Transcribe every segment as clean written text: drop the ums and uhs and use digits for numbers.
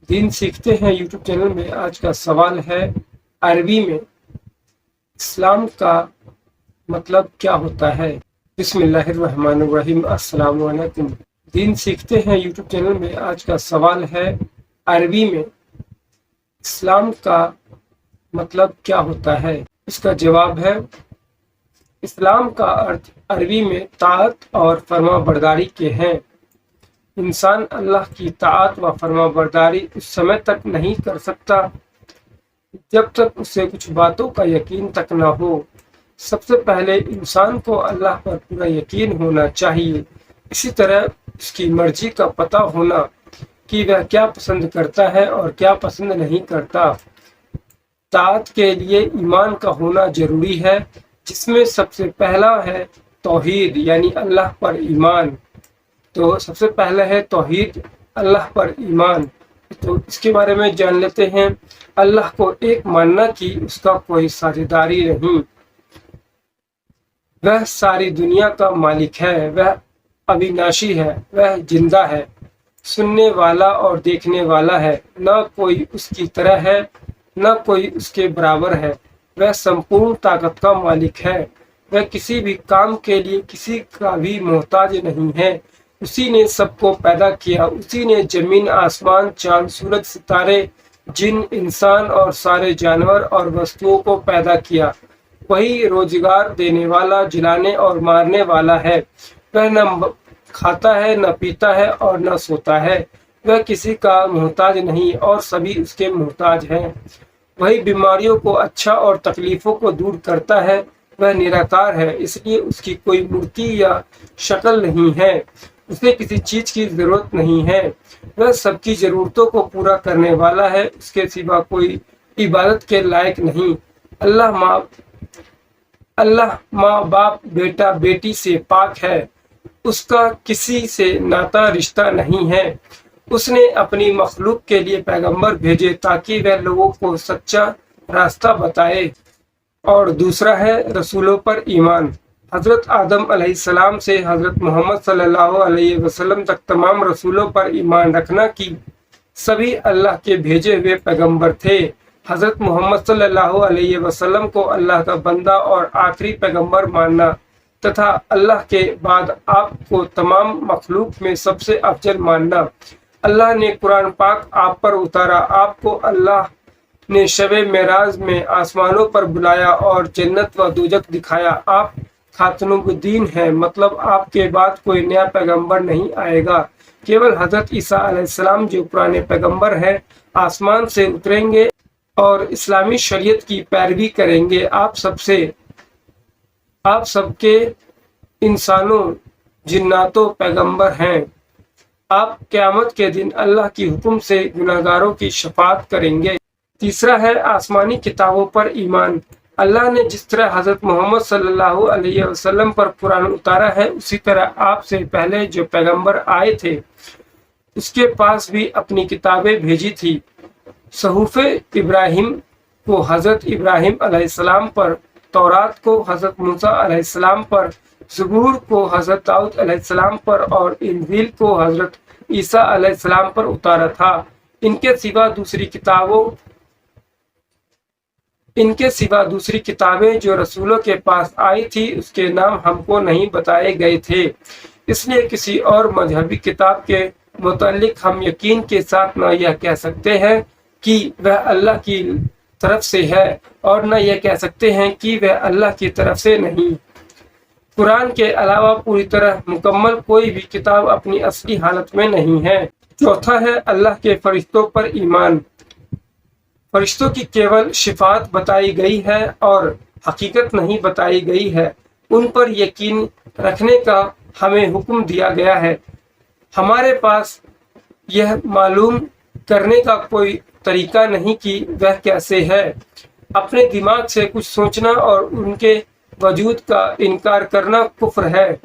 دین سیکھتے ہیں YouTube channel میں آج کا سوال ہے عربی میں اسلام کا مطلب کیا ہوتا ہے؟ بسم اللہ الرحمن الرحیم۔ السلام علیکم۔ دین سیکھتے ہیں یوٹیوب چینل میں آج کا سوال ہے عربی میں اسلام کا مطلب کیا ہوتا ہے؟ اس کا جواب ہے اسلام کا ارتھ عربی میں طاعت اور فرما برداری کے ہیں۔ انسان اللہ کی طاعت و فرما برداری اس سمے تک نہیں کر سکتا جب تک اسے کچھ باتوں کا یقین تک نہ ہو۔ سب سے پہلے انسان کو اللہ پر پورا یقین ہونا چاہیے، اسی طرح اس کی مرضی کا پتہ ہونا کہ وہ کیا پسند کرتا ہے اور کیا پسند نہیں کرتا۔ طاعت کے لیے ایمان کا ہونا ضروری ہے، جس میں سب سے پہلا ہے توحید یعنی اللہ پر ایمان۔ تو سب سے پہلا ہے توحید، اللہ پر ایمان۔ تو اس کے بارے میں جان لیتے ہیں۔ اللہ کو ایک ماننا کہ اس کا کوئی ساجھیداری نہیں، وہ ساری دنیا کا مالک ہے، وہ اوناشی ہے، وہ زندہ ہے، سننے والا اور دیکھنے والا ہے، نہ کوئی اس کی طرح ہے نہ کوئی اس کے برابر ہے، وہ سمپورن طاقت کا مالک ہے، وہ کسی بھی کام کے لیے کسی کا بھی محتاج نہیں ہے۔ اسی نے سب کو پیدا کیا، اسی نے زمین، آسمان، چاند، سورج، ستارے، جن، انسان اور سارے جانور اور وستوؤں کو پیدا کیا۔ وہی روزگار دینے والا، جلانے اور مارنے والا ہے۔ وہ نہ کھاتا ہے، نہ پیتا ہے اور نہ سوتا ہے۔ وہ کسی کا محتاج نہیں اور سبھی اس کے محتاج ہیں۔ وہی بیماریوں کو اچھا اور تکلیفوں کو دور کرتا ہے۔ وہ نراکار ہے، اس لیے اس کی کوئی مورتی یا شکل نہیں ہے، اسے کسی چیز کی ضرورت نہیں ہے، وہ سب کی ضرورتوں کو پورا کرنے والا ہے، اس کے سوا کوئی عبادت کے لائق نہیں۔ اللہ ماں باپ، بیٹا بیٹی سے پاک ہے، اس کا کسی سے ناتا رشتہ نہیں ہے۔ اس نے اپنی مخلوق کے لیے پیغمبر بھیجے تاکہ وہ لوگوں کو سچا راستہ بتائے۔ اور دوسرا ہے رسولوں پر ایمان۔ حضرت آدم علیہ السلام سے حضرت محمد صلی اللہ علیہ وسلم تک تمام رسولوں پر ایمان رکھنا کہ سبھی اللہ کے بھیجے ہوئے پیغمبر تھے۔ حضرت محمد صلی اللہ علیہ وسلم کو اللہ کا بندہ اور آخری پیغمبر ماننا تتھا اللہ کے بعد آپ کو تمام مخلوق میں سب سے افضل ماننا۔ اللہ نے قرآن پاک آپ پر اتارا، آپ کو اللہ نے شب معراج میں آسمانوں پر بلایا اور جنت و دوزخ دکھایا۔ آپ خاتم الدین ہیں، مطلب آپ کے بعد کوئی نیا پیغمبر نہیں آئے گا، کیول حضرت عیسیٰ علیہ السلام جو پرانے پیغمبر ہیں آسمان سے اتریں گے اور اسلامی شریعت کی پیروی کریں گے۔ آپ سب کے انسانوں جناتوں پیغمبر ہیں۔ آپ قیامت کے دن اللہ کی حکم سے گناہگاروں کی شفاعت کریں گے۔ تیسرا ہے آسمانی کتابوں پر ایمان۔ اللہ نے جس طرح حضرت محمد صلی اللہ علیہ وسلم پر قرآن اتارا ہے، اسی طرح آپ سے پہلے جو پیغمبر آئے تھے اس کے پاس بھی اپنی کتابیں بھیجی تھی۔ صحف ابراہیم کو حضرت ابراہیم علیہ السلام پر، تورات کو حضرت موسیٰ علیہ السلام پر، زبور کو حضرت داؤد علیہ السلام پر اور انجیل کو حضرت عیسیٰ علیہ السلام پر اتارا تھا۔ ان کے سوا دوسری کتابیں جو رسولوں کے پاس آئی تھی اس کے نام ہم کو نہیں بتائے گئے تھے، اس لیے کسی اور مذہبی کتاب کے متعلق ہم یقین کے ساتھ نہ یہ کہہ سکتے ہیں کہ وہ اللہ کی طرف سے ہے اور نہ یہ کہہ سکتے ہیں کہ وہ اللہ کی طرف سے نہیں۔ قرآن کے علاوہ پوری طرح مکمل کوئی بھی کتاب اپنی اصلی حالت میں نہیں ہے۔ چوتھا ہے اللہ کے فرشتوں پر ایمان۔ فرشتوں کی کیول صفات بتائی گئی ہے اور حقیقت نہیں بتائی گئی ہے، ان پر یقین رکھنے کا ہمیں حکم دیا گیا ہے۔ ہمارے پاس یہ معلوم کرنے کا کوئی طریقہ نہیں کہ وہ کیسے ہے۔ اپنے دماغ سے کچھ سوچنا اور ان کے وجود کا انکار کرنا کفر ہے۔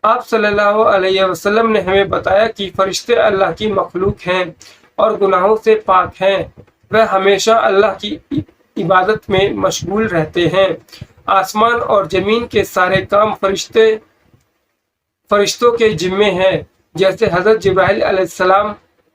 آپ صلی اللہ علیہ وسلم نے ہمیں بتایا کہ فرشتے اللہ کی مخلوق ہیں اور گناہوں سے پاک ہیں، وہ ہمیشہ اللہ کی عبادت میں مشغول رہتے ہیں۔ آسمان اور زمین کے سارے کام فرشتوں کے ذمے ہیں، جیسے حضرت جبرائیل علیہ السلام